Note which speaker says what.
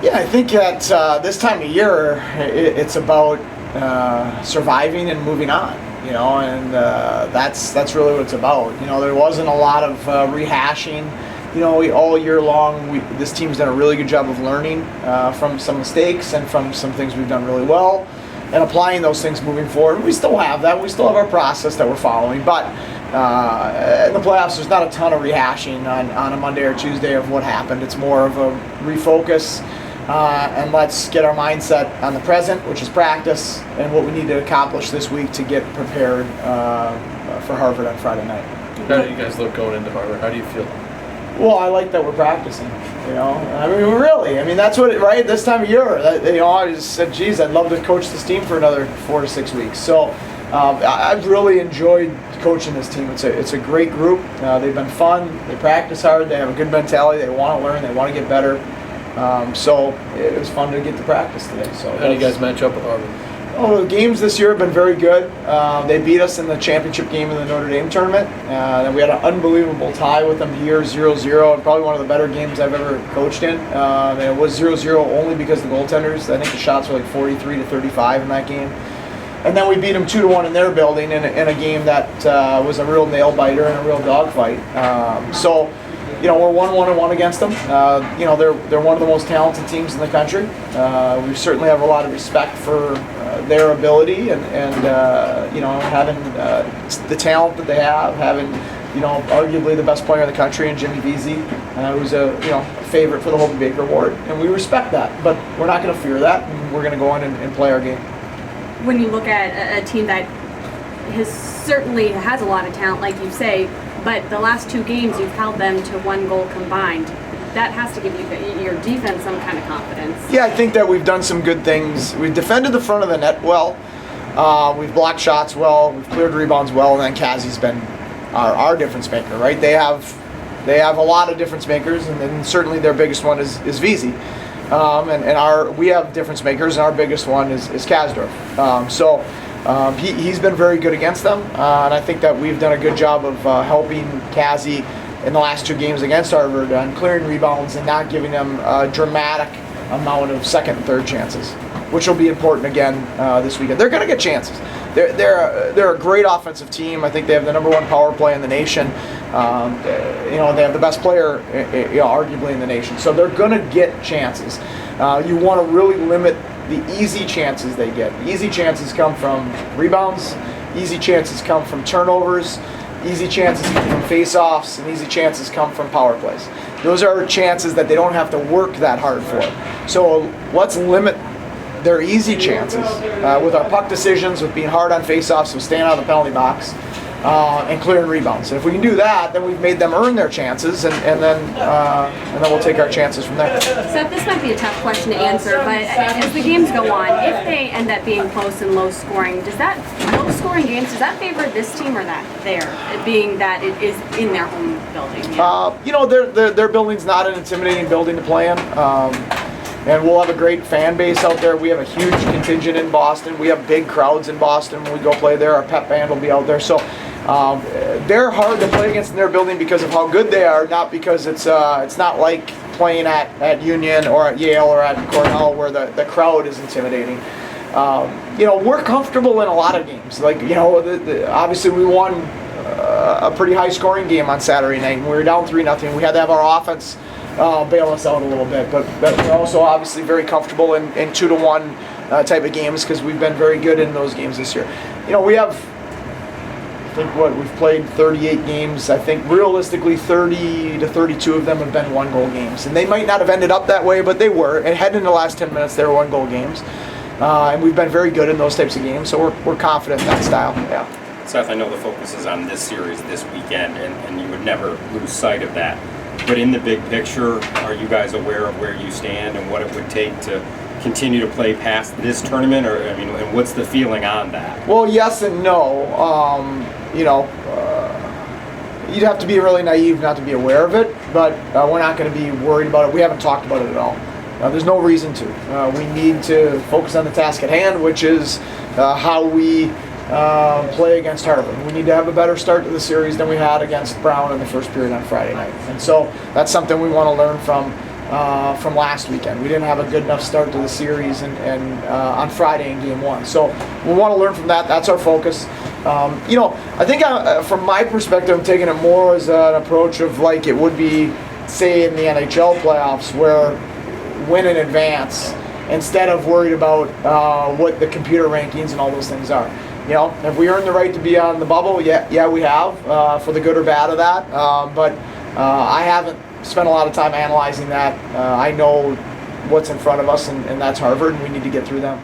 Speaker 1: Yeah, I think at this time of year, it's about surviving and moving on. And that's really what it's about. There wasn't a lot of rehashing. All year long, this team's done a really good job of learning from some mistakes and from some things we've done really well, and applying those things moving forward. We still have that. We still have our process that we're following, but in the playoffs, there's not a ton of rehashing on a Monday or Tuesday of what happened. It's more of a refocus. And let's get our mindset on the present, which is practice, and what we need to accomplish this week to get prepared for Harvard on Friday night.
Speaker 2: How do you guys look going into Harvard? How do you feel?
Speaker 1: Well, I like that we're practicing. That's what right this time of year. I just said, geez, I'd love to coach this team for another 4 to 6 weeks. So I've really enjoyed coaching this team. It's a great group. They've been fun. They practice hard. They have a good mentality. They want to learn. They want to get better. So it was fun to get to practice today. So
Speaker 2: how do you guys match up with Harvard?
Speaker 1: The games this year have been very good. They beat us in the championship game in the Notre Dame tournament. And we had an unbelievable tie with them here, 0-0, and probably one of the better games I've ever coached in. And it was 0-0 only because of the goaltenders. I think the shots were like 43-35 in that game. And then we beat them 2-1 in their building in a game that was a real nail-biter and a real dogfight. We're 1-1-1 against them. They're one of the most talented teams in the country. We certainly have a lot of respect for their ability and having the talent that they have, having arguably the best player in the country in Jimmy Vesey, who's a favorite for the Hobey Baker Award, and we respect that. But we're not going to fear that, and we're going to go in and play our game.
Speaker 3: When you look at a team that certainly has a lot of talent, like you say, but the last 2 games you've held them to 1 goal combined. That has to give your defense some kind of confidence. Yeah,
Speaker 1: I think that we've done some good things. We've defended the front of the net well. We've blocked shots well. We've cleared rebounds well. And then Kazi's been our difference maker, right? They have a lot of difference makers, and then certainly their biggest one is Vesey. We have difference makers, and our biggest one is Kasdorf. He's been very good against them, and I think that we've done a good job of helping Kazi in the last 2 games against Harvard on clearing rebounds and not giving them a dramatic amount of second and third chances, which will be important again this weekend. They're going to get chances. They're a great offensive team. I think they have the #1 power play in the nation. They have the best player, arguably in the nation. So they're going to get chances. You want to really limit the easy chances they get. Easy chances come from rebounds. Easy chances come from turnovers. Easy chances come from face-offs, and easy chances come from power plays. Those are chances that they don't have to work that hard for. So let's limit their easy chances with our puck decisions, with being hard on face-offs, with staying out of the penalty box, and clearing rebounds. And if we can do that, then we've made them earn their chances, and then we'll take our chances from there.
Speaker 3: Seth, this might be a tough question to answer, but as the games go on, if they end up being close and low scoring, low scoring games, does that favor this team or that being that it is in their home building? Yeah.
Speaker 1: Their building's not an intimidating building to play in. And we'll have a great fan base out there. We have a huge contingent in Boston. We have big crowds in Boston when we go play there. Our pep band will be out there. So they're hard to play against in their building because of how good they are, not because it's not like playing at Union or at Yale or at Cornell where the crowd is intimidating. We're comfortable in a lot of games. Obviously we won a pretty high scoring game on Saturday night, and we were down 3-0. We had to have our offense bail us out a little bit, but we're also obviously very comfortable in 2-1 type of games because we've been very good in those games this year. We have, we've played 38 games. I think realistically 30 to 32 of them have been 1-goal games, and they might not have ended up that way, but they were. And heading into the last 10 minutes, they were 1-goal games, and we've been very good in those types of games. So we're confident in that style. Yeah.
Speaker 4: Seth, I know the focus is on this series this weekend, and you would never lose sight of that. But in the big picture, are you guys aware of where you stand and what it would take to continue to play past this tournament? And what's the feeling on that?
Speaker 1: Well, yes and no. You'd have to be really naive not to be aware of it, but we're not going to be worried about it. We haven't talked about it at all. There's no reason to. We need to focus on the task at hand, which is how we play against Harvard. We need to have a better start to the series than we had against Brown in the first period on Friday night. And so that's something we want to learn from from last weekend. We didn't have a good enough start to the series and on Friday in Game 1. So we want to learn from that. That's our focus. I think from my perspective, I'm taking it more as an approach of like it would be, say, in the NHL playoffs, where win in advance instead of worried about what the computer rankings and all those things are. Have we earned the right to be on the bubble? Yeah, we have, for the good or bad of that. But I haven't spent a lot of time analyzing that. I know what's in front of us, and that's Harvard, and we need to get through them.